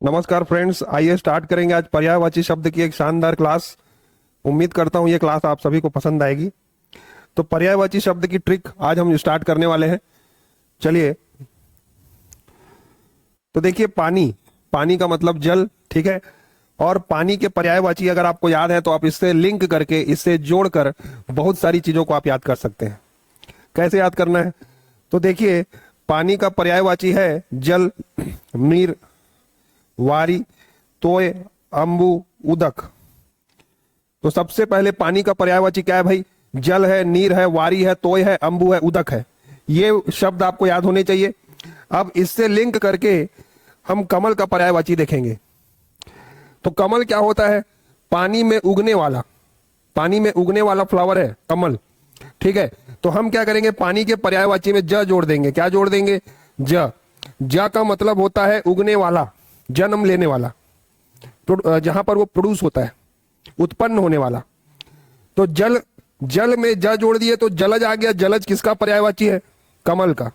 नमस्कार फ्रेंड्स, आइए स्टार्ट करेंगे आज पर्यायवाची शब्द की एक शानदार क्लास। उम्मीद करता हूं ये क्लास आप सभी को पसंद आएगी। तो पर्यायवाची शब्द की ट्रिक आज हम स्टार्ट करने वाले हैं। चलिए, तो देखिए, पानी, पानी का मतलब जल, ठीक है। और पानी के पर्यायवाची अगर आपको याद है तो आप इससे लिंक करके, इससे जोड़कर बहुत सारी चीजों को आप याद कर सकते हैं। कैसे याद करना है? तो देखिए, पानी का पर्यायवाची है जल, नीर, वारी, तोय, अंबु, उदक। तो सबसे पहले पानी का पर्यायवाची क्या है भाई? जल है, नीर है, वारी है, तोय है, अंबु है, उदक है। ये शब्द आपको याद होने चाहिए। अब इससे लिंक करके हम कमल का पर्यायवाची देखेंगे। तो कमल क्या होता है? पानी में उगने वाला, पानी में उगने वाला फ्लावर है कमल, ठीक है। तो हम क्या करेंगे? पानी के पर्यायवाची में ज जोड़ देंगे। क्या जोड़ देंगे? ज। ज का मतलब होता है उगने वाला, जन्म लेने वाला, तो जहां पर वो प्रोड्यूस होता है, उत्पन्न होने वाला। तो जल, जल में ज जोड़ दिए तो जलज आ गया। जलज किसका पर्यायवाची है? कमल का।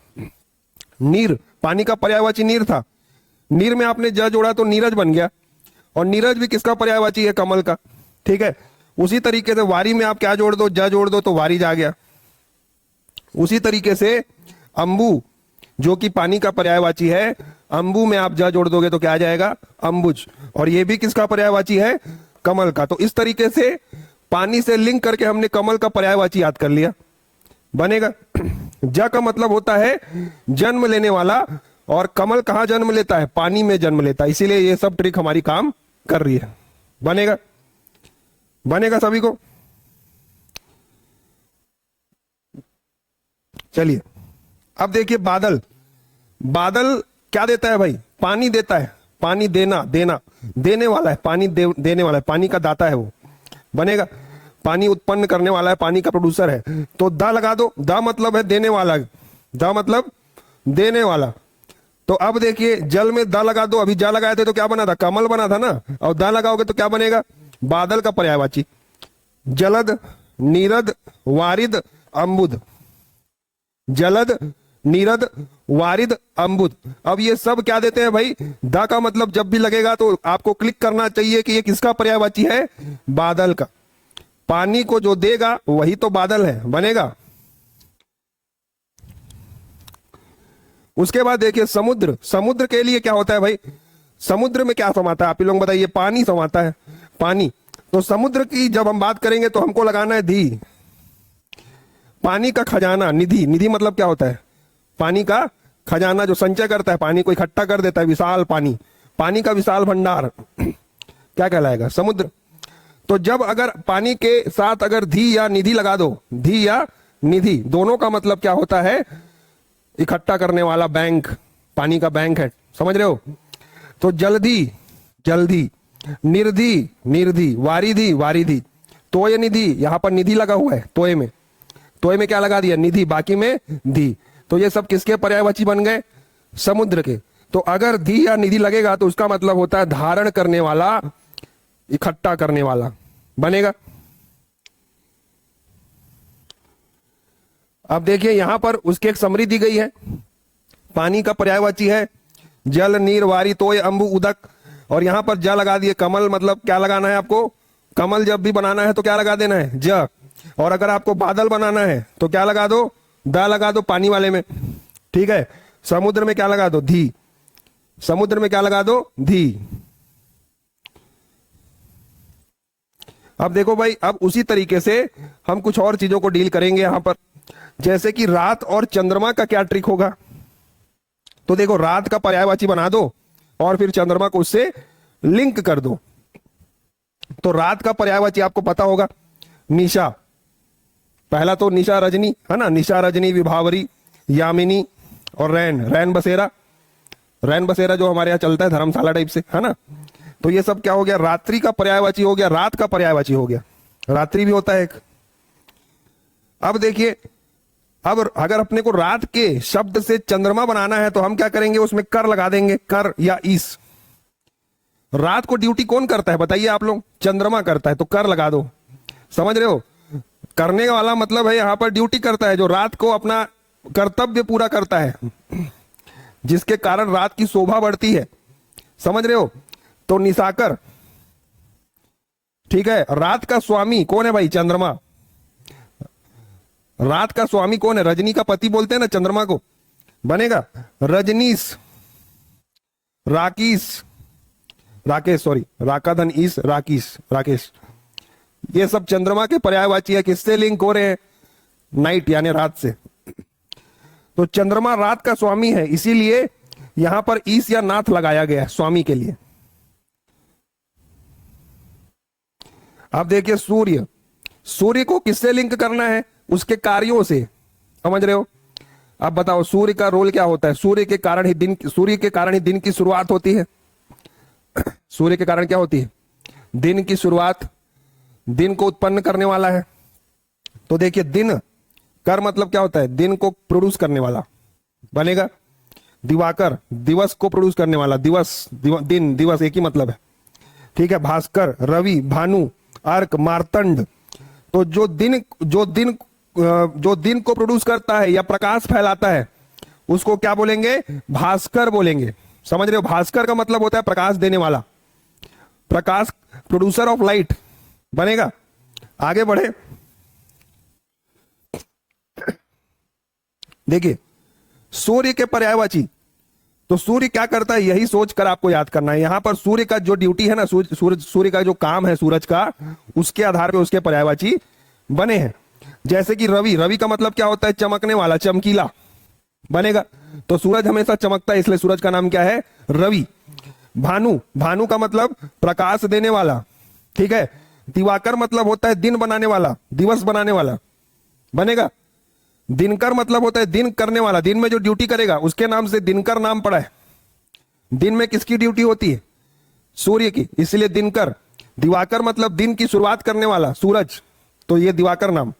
नीर, पानी का पर्यायवाची नीर था, नीर में आपने ज जोड़ा तो नीरज बन गया। और नीरज भी किसका पर्यायवाची है? कमल का, ठीक है। उसी तरीके से वारी में आप क्या जोड़ दो? ज जोड़ दो तो वारिज आ गया। उसी तरीके से अंबु, जो कि पानी का पर्यायवाची है, अंबु में आप ज जोड़ दोगे तो क्या आ जाएगा? अंबुज। और ये भी किसका पर्यायवाची है? कमल का। तो इस तरीके से पानी से लिंक करके हमने कमल का पर्यायवाची याद कर लिया। बनेगा। ज का मतलब होता है जन्म लेने वाला, और कमल कहां जन्म लेता है? पानी में जन्म लेता है। इसीलिए ये सब ट्रिक हमारी काम कर रही है। बनेगा? बनेगा सभी को? चलिए, अब देखिए, बादल, बादल क्या देता है भाई? पानी देता है। पानी देना, देना, देने वाला है, पानी देने वाला है, पानी का दाता है वो। बनेगा? पानी उत्पन्न करने वाला है, पानी का प्रोड्यूसर है। तो दा लगा दो। दा मतलब है देने वाला, दा मतलब देने वाला। तो अब देखिए, जल में दा लगा दो। अभी जा लगाए थे तो क्या बना था? कमल बना था ना। और दा लगाओगे तो क्या बनेगा? बादल का पर्यायवाची। जलद, नीरद, वारिद, अंबुद। जलद, नीरद, वारिद, अंबुद। अब ये सब क्या देते हैं भाई? दा का मतलब जब भी लगेगा तो आपको क्लिक करना चाहिए कि ये किसका पर्यायवाची है? बादल का। पानी को जो देगा वही तो बादल है। बनेगा? उसके बाद देखिए, समुद्र, समुद्र के लिए क्या होता है भाई? समुद्र में क्या समाता है? आप ही लोग बताइए। पानी समाता है, पानी। तो समुद्र की जब हम बात करेंगे तो हमको लगाना है धी। पानी का खजाना, निधि। निधि मतलब क्या होता है? पानी का खजाना, जो संचय करता है, पानी को इकट्ठा कर देता है, विशाल पानी, पानी का विशाल भंडार क्या कहलाएगा? समुद्र। तो जब अगर पानी के साथ अगर धी या निधि लगा दो, धी या निधि, दोनों का मतलब क्या होता है? इकट्ठा करने वाला बैंक, पानी का बैंक है। समझ रहे हो? तो जल्दी, जल्दी, निर्धि, निर्धि, वारिधि, वारिधि, तोय निधि। यहां पर निधि लगा हुआ है तोय में, तोय में क्या लगा दिया? निधि, बाकी में धी। तो ये सब किसके पर्यायवाची बन गए? समुद्र के। तो अगर धी या निधि लगेगा तो उसका मतलब होता है धारण करने वाला, इकट्ठा करने वाला। बनेगा? अब देखिए, यहां पर उसकी एक समरी दी गई है। पानी का पर्यायवाची है जल, नीर, वारी, तोय, अंबु, उदक। और यहां पर ज लगा दिए। कमल मतलब क्या लगाना है आपको? कमल जब भी बनाना है तो क्या लगा देना है? ज। और अगर आपको बादल बनाना है तो क्या लगा दो? दा लगा दो, पानी वाले में, ठीक है। समुद्र में क्या लगा दो? धी। समुद्र में क्या लगा दो? धी। अब देखो भाई, अब उसी तरीके से हम कुछ और चीजों को डील करेंगे यहां पर। जैसे कि रात और चंद्रमा का क्या ट्रिक होगा? तो देखो, रात का पर्यायवाची बना दो और फिर चंद्रमा को उससे लिंक कर दो। तो रात का पर्यायवाची आपको पता होगा, निशा। पहला तो निशा रजनी है ना, निशा, रजनी, विभावरी, यामिनी और रैन, रैन बसेरा। रैन बसेरा जो हमारे यहाँ चलता है धर्मशाला टाइप से, है ना। तो ये सब क्या हो गया? रात्रि का पर्यायवाची हो गया, रात का पर्यायवाची हो गया। रात्रि भी होता है एक। अब देखिए, अब अगर अपने को रात के शब्द से चंद्रमा बनाना है तो हम क्या करेंगे? उसमें कर लगा देंगे, कर या ईस। रात को ड्यूटी कौन करता है बताइए आप लोग? चंद्रमा करता है, तो कर लगा दो। समझ रहे हो? करने वाला मतलब है यहां पर ड्यूटी करता है, जो रात को अपना कर्तव्य पूरा करता है, जिसके कारण रात की शोभा बढ़ती है। समझ रहे हो? तो निशाकर, ठीक है। रात का स्वामी कौन है भाई? चंद्रमा। रात का स्वामी कौन है? रजनी का पति बोलते हैं ना चंद्रमा को, बनेगा रजनीश, राकेश, राकेश सॉरी, राकाधन ईस, राकेश, राकेश। ये सब चंद्रमा के पर्यायवाची है। किससे लिंक हो रहे हैं? नाइट यानी रात से। तो चंद्रमा रात का स्वामी है, इसीलिए यहां पर ईस या नाथ लगाया गया है स्वामी के लिए। अब देखिए सूर्य, सूर्य को किससे लिंक करना है? उसके कार्यों से, समझ रहे हो? अब बताओ सूर्य का रोल क्या होता है? सूर्य के कारण ही दिन की शुरुआत होती है। सूर्य के कारण क्या होती है? दिन की शुरुआत, दिन को उत्पन्न करने वाला है। तो देखिए दिन कर मतलब क्या होता है? दिन को प्रोड्यूस करने वाला बनेगा। दिवाकर दिवस को प्रोड्यूस करने वाला, दिन दिवस एक ही मतलब है, ठीक है। भास्कर, रवि, भानु, अर्क, मार्तंड। तो जो दिन को प्रोड्यूस करता है या प्रकाश फैलाता है उसको क्या बोलेंगे? भास्कर बोलेंगे। समझ रहे हो? भास्कर का मतलब होता है प्रकाश देने वाला, प्रकाश, प्रोड्यूसर ऑफ लाइट बनेगा। आगे बढ़े, देखिए सूर्य के पर्यायवाची। तो सूर्य क्या करता है यही सोचकर आपको याद करना है। यहां पर सूर्य का जो ड्यूटी है ना, सूर्य का जो काम है सूरज का, उसके आधार पे उसके पर्यायवाची बने हैं। जैसे कि रवि, रवि का मतलब क्या होता है? चमकने वाला, चमकीला बनेगा। तो सूरज हमेशा चमकता है, इसलिए सूरज का नाम क्या है? रवि। भानु, भानु का मतलब प्रकाश देने वाला, ठीक है। दिवाकर मतलब होता है दिन बनाने वाला, दिवस बनाने वाला बनेगा। दिनकर मतलब होता है दिन करने वाला, दिन में जो ड्यूटी करेगा उसके नाम से दिनकर नाम पड़ा है। दिन में किसकी ड्यूटी होती है? सूर्य की, इसलिए दिनकर। दिवाकर मतलब दिन की शुरुआत करने वाला, सूरज, तो ये दिवाकर नाम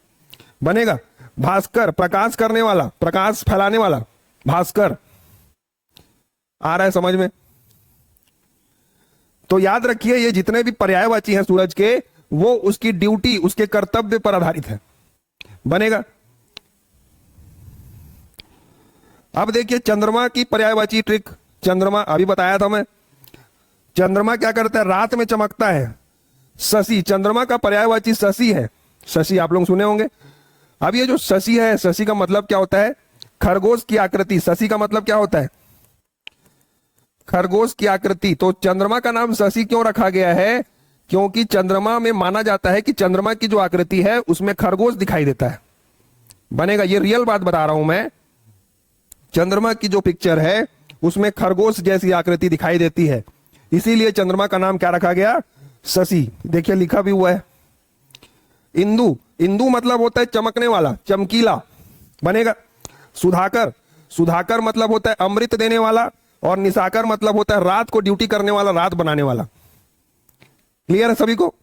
बनेगा। भास्कर प्रकाश करने वाला, प्रकाश फैलाने वाला, भास्कर। आ रहा है समझ में? तो याद रखिए ये जितने भी पर्यायवाची हैं सूरज के, वो उसकी ड्यूटी, उसके कर्तव्य पर आधारित है, बनेगा। अब देखिए चंद्रमा की पर्यायवाची ट्रिक। चंद्रमा अभी बताया था मैं, चंद्रमा क्या करता है? रात में चमकता है। शशि, चंद्रमा का पर्यायवाची शशि है। शशि आप लोग सुने होंगे। अब ये जो शशि है, शशि का मतलब क्या होता है? खरगोश की आकृति। शशि का मतलब क्या होता है? खरगोश की आकृति। तो चंद्रमा का नाम शशि क्यों रखा गया है? क्योंकि चंद्रमा में माना जाता है कि चंद्रमा की जो आकृति है उसमें खरगोश दिखाई देता है, बनेगा। ये रियल बात बता रहा हूं मैं। चंद्रमा की जो पिक्चर है उसमें खरगोश जैसी आकृति दिखाई देती है, इसीलिए चंद्रमा का नाम क्या रखा गया? शशि। देखिए लिखा भी हुआ है। इंदु, इंदु मतलब होता है चमकने वाला, चमकीला बनेगा। सुधाकर, सुधाकर मतलब होता है अमृत देने वाला, और निशाकर मतलब होता है रात को ड्यूटी करने वाला, रात बनाने वाला। क्लियर है सभी को?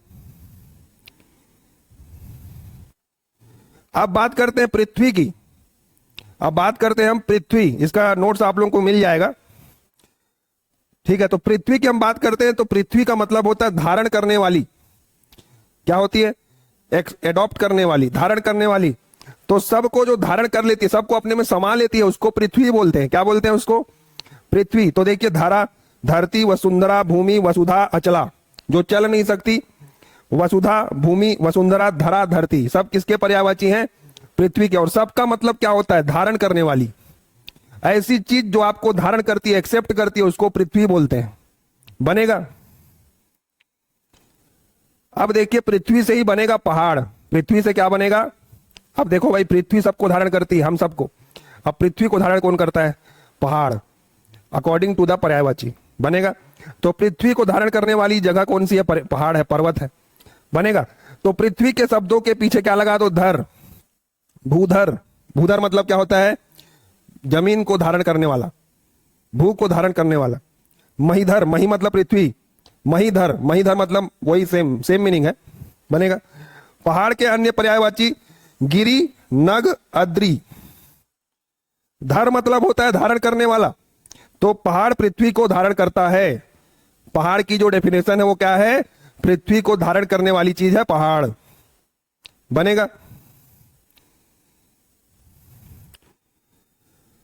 अब बात करते हैं पृथ्वी की। अब बात करते हैं हम पृथ्वी, इसका नोट्स आप लोगों को मिल जाएगा, ठीक है। तो पृथ्वी की हम बात करते हैं तो पृथ्वी का मतलब होता है धारण करने वाली। क्या होती है? एडॉप्ट करने वाली, धारण करने वाली। तो सबको जो धारण कर लेती है, सबको अपने में समा लेती है, उसको पृथ्वी बोलते हैं। क्या बोलते हैं उसको? पृथ्वी। तो देखिए धरा, धरती, वसुंधरा, भूमि, वसुधा, अचला, जो चल नहीं सकती, वसुधा, भूमि, वसुंधरा, धरा, धरती, सब किसके पर्यायवाची हैं? पृथ्वी के। और सबका मतलब क्या होता है? धारण करने वाली। ऐसी चीज जो आपको धारण करती है, एक्सेप्ट करती है, उसको पृथ्वी बोलते हैं, बनेगा। अब देखिए पृथ्वी से ही बनेगा पहाड़। पृथ्वी से क्या बनेगा? अब देखो भाई, पृथ्वी सबको धारण करती है, हम सबको। अब पृथ्वी को धारण कौन करता है? पहाड़, अकॉर्डिंग टू द पर्यायवाची, बनेगा। तो पृथ्वी को धारण करने वाली जगह कौन सी है? पहाड़ है, पर्वत है, बनेगा। तो पृथ्वी के शब्दों के पीछे क्या लगा दो? धर, भूधर। भूधर मतलब क्या होता है? जमीन को धारण करने वाला, भू को धारण करने वाला। महीधर, मही मतलब पृथ्वी, महीधर, महीधर मतलब वही सेम मीनिंग है, बनेगा। पहाड़ के अन्य पर्यायवाची गिरी, नग, अद्री। धर मतलब होता है धारण करने वाला, तो पहाड़ पृथ्वी को धारण करता है। पहाड़ की जो डेफिनेशन है वो क्या है? पृथ्वी को धारण करने वाली चीज है पहाड़, बनेगा।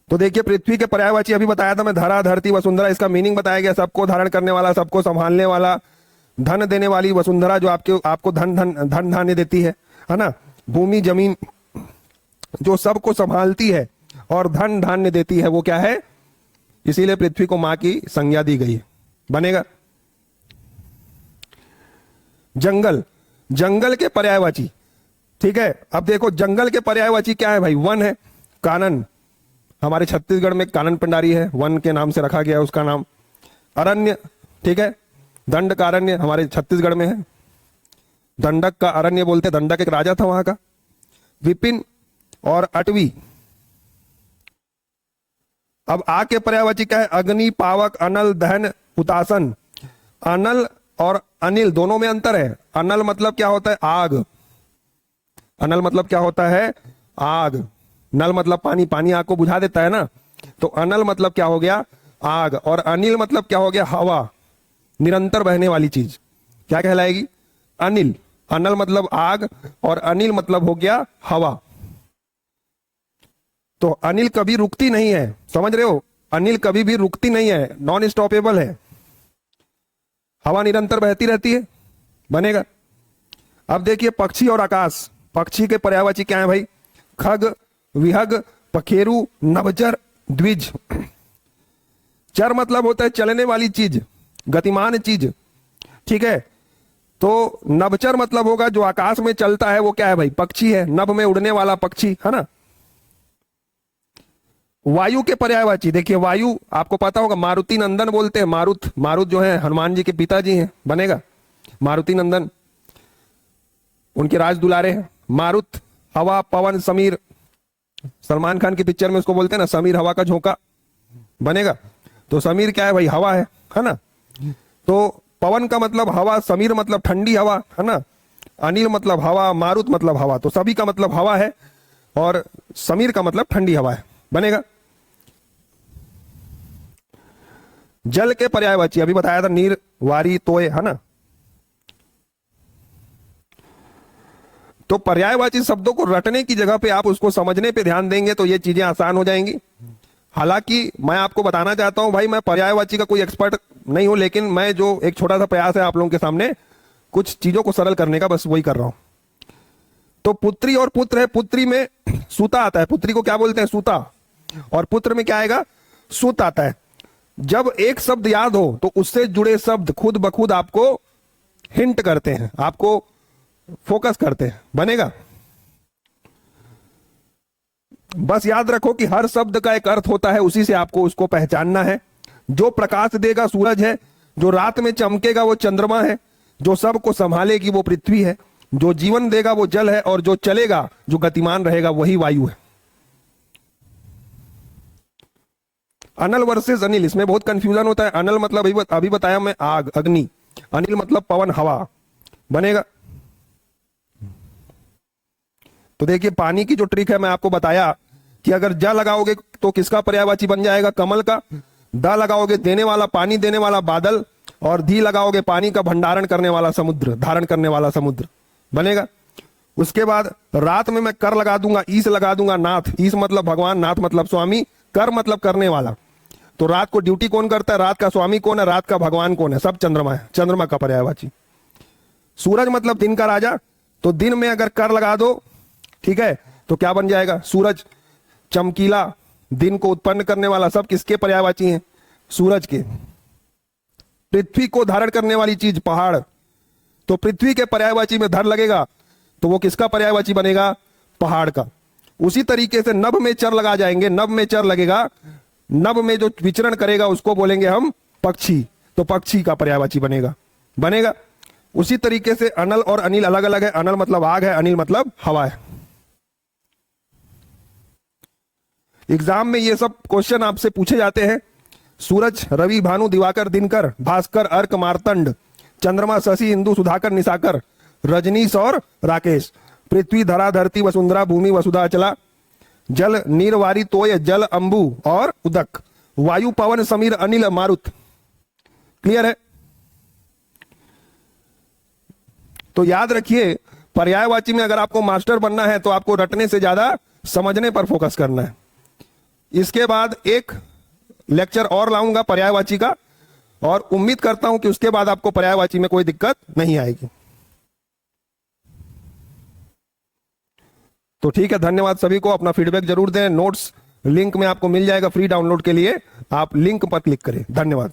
तो देखिए पृथ्वी के पर्यायवाची अभी बताया था मैं, धरा धरती वसुंधरा, इसका मीनिंग बताया गया, सबको धारण करने वाला, सबको संभालने वाला, धन देने वाली वसुंधरा जो आपको धन धन धन धान्य देती है ना। भूमि जमीन जो सबको संभालती है और धन धान्य देती है, वो क्या है, इसीलिए पृथ्वी को मां की संज्ञा दी गई है। बनेगा। जंगल, जंगल के पर्यायवाची, ठीक है। अब देखो जंगल के पर्यायवाची क्या है भाई, वन है, कानन, हमारे छत्तीसगढ़ में कानन पंडारी है, वन के नाम से रखा गया है उसका नाम। अरण्य, ठीक है, दंड का अरण्य हमारे छत्तीसगढ़ में है, दंडक का अरण्य बोलते, दंडक एक राजा था वहां का। विपिन और अटवी। अब आ के पर्यायवाची क्या है, अग्नि, पावक, अनल, दहन, हुतासन। अनल और अनिल दोनों में अंतर है। अनल मतलब क्या होता है, आग। अनल मतलब क्या होता है, आग। नल मतलब पानी, पानी आग को बुझा देता है ना, तो अनल मतलब क्या हो गया, आग। और अनिल मतलब क्या हो गया, हवा, निरंतर बहने वाली चीज, क्या कहलाएगी, अनिल। अनल मतलब आग और अनिल मतलब हो गया हवा। तो अनिल कभी रुकती नहीं है, समझ रहे हो, अनिल कभी भी रुकती नहीं है, नॉन स्टॉपेबल है, हवा निरंतर बहती रहती है। बनेगा। अब देखिए पक्षी और आकाश, पक्षी के पर्यायवाची क्या है भाई, खग, विहग, पखेरु, नभचर, द्विज। चर मतलब होता है चलने वाली चीज, गतिमान चीज, ठीक है। तो नभचर मतलब होगा जो आकाश में चलता है, वो क्या है भाई, पक्षी है, नभ में उड़ने वाला पक्षी, है ना। वायु के पर्यायवाची, देखिए वायु आपको पता होगा, मारुति नंदन बोलते हैं, मारुत, मारुत जो है हनुमान जी के पिताजी हैं। बनेगा। मारुति नंदन उनके राज दुलारे हैं। मारुत, हवा, पवन, समीर, सलमान खान की पिक्चर में उसको बोलते हैं ना, समीर हवा का झोंका। बनेगा। तो समीर क्या है भाई, हवा है ना। तो पवन का मतलब हवा, समीर मतलब ठंडी हवा, है ना। अनिल मतलब हवा, मारुत मतलब हवा, तो सभी का मतलब हवा है और समीर का मतलब ठंडी हवा है। बनेगा। जल के पर्यायवाची अभी बताया था, नीर, वारी, तोय, है ना। तो पर्यायवाची शब्दों को रटने की जगह पे आप उसको समझने पे ध्यान देंगे तो ये चीजें आसान हो जाएंगी। हालांकि मैं आपको बताना चाहता हूं भाई, मैं पर्यायवाची का कोई एक्सपर्ट नहीं हूं, लेकिन मैं जो एक छोटा सा प्रयास है आप लोगों के सामने कुछ चीजों को सरल करने का, बस वही कर रहा हूं। तो पुत्री और पुत्र है, पुत्री में सूता आता है, पुत्री को क्या बोलते हैं, सूता, और पुत्र में क्या आएगा, सूत आता है। जब एक शब्द याद हो तो उससे जुड़े शब्द खुद ब खुद आपको हिंट करते हैं, आपको फोकस करते हैं। बनेगा। बस याद रखो कि हर शब्द का एक अर्थ होता है, उसी से आपको उसको पहचानना है। जो प्रकाश देगा सूरज है, जो रात में चमकेगा वो चंद्रमा है, जो सबको संभालेगी वो पृथ्वी है, जो जीवन देगा वो जल है, और जो चलेगा, जो गतिमान रहेगा वही वायु है। अनल वर्सेस अनिल, इसमें बहुत कंफ्यूजन होता है। अनल मतलब अभी बताया मैं, आग, अग्नि। अनिल मतलब पवन, हवा। बनेगा। तो देखिए पानी की जो ट्रिक है मैं आपको बताया कि अगर ज लगाओगे तो किसका पर्यायवाची बन जाएगा, कमल का। द लगाओगे देने वाला, पानी देने वाला, बादल। और धी लगाओगे पानी का भंडारण करने वाला, समुद्र, धारण करने वाला समुद्र। बनेगा। उसके बाद रात में मैं कर लगा दूंगा, ईस लगा दूंगा, नाथ। ईस मतलब भगवान, नाथ मतलब स्वामी, कर मतलब करने वाला। तो रात को ड्यूटी कौन करता है, रात का स्वामी कौन है, रात का भगवान कौन है, सब चंद्रमा है, चंद्रमा का पर्यायवाची। सूरज मतलब दिन का राजा, तो दिन में अगर कर लगा दो, ठीक है, तो क्या बन जाएगा, सूरज। चमकीला, दिन को उत्पन्न करने वाला, सब किसके पर्यायवाची हैं, सूरज के। पृथ्वी को धारण करने वाली चीज, पहाड़, तो पृथ्वी के पर्यायवाची में धर लगेगा तो वो किसका पर्यायवाची बनेगा, पहाड़ का। उसी तरीके से नभ में चर लगा जाएंगे, नभ में चर लगेगा, नभ में जो विचरण करेगा उसको बोलेंगे हम पक्षी, तो पक्षी का पर्यायवाची बनेगा। बनेगा। उसी तरीके से अनल और अनिल अलग अलग है, अनल मतलब आग है, अनिल मतलब हवा है। एग्जाम में ये सब क्वेश्चन आपसे पूछे जाते हैं। सूरज, रवि, भानु, दिवाकर, दिनकर, भास्कर, अर्क, मार्तंड, चंद्रमा, शशि, इंदु, सुधाकर, निशाकर, रजनीश और राकेश। पृथ्वी, धरा, धरती, वसुंधरा, भूमि, वसुधा, अचला। जल, नीर, वारी, तोय, जल, अंबु और उदक। वायु, पवन, समीर, अनिल, मारुत। क्लियर है। तो याद रखिए पर्यायवाची में अगर आपको मास्टर बनना है तो आपको रटने से ज्यादा समझने पर फोकस करना है। इसके बाद एक लेक्चर और लाऊंगा पर्यायवाची का, और उम्मीद करता हूं कि उसके बाद आपको पर्यायवाची में कोई दिक्कत नहीं आएगी। तो ठीक है, धन्यवाद सभी को। अपना फीडबैक जरूर दें। नोट्स लिंक में आपको मिल जाएगा फ्री डाउनलोड के लिए, आप लिंक पर क्लिक करें। धन्यवाद।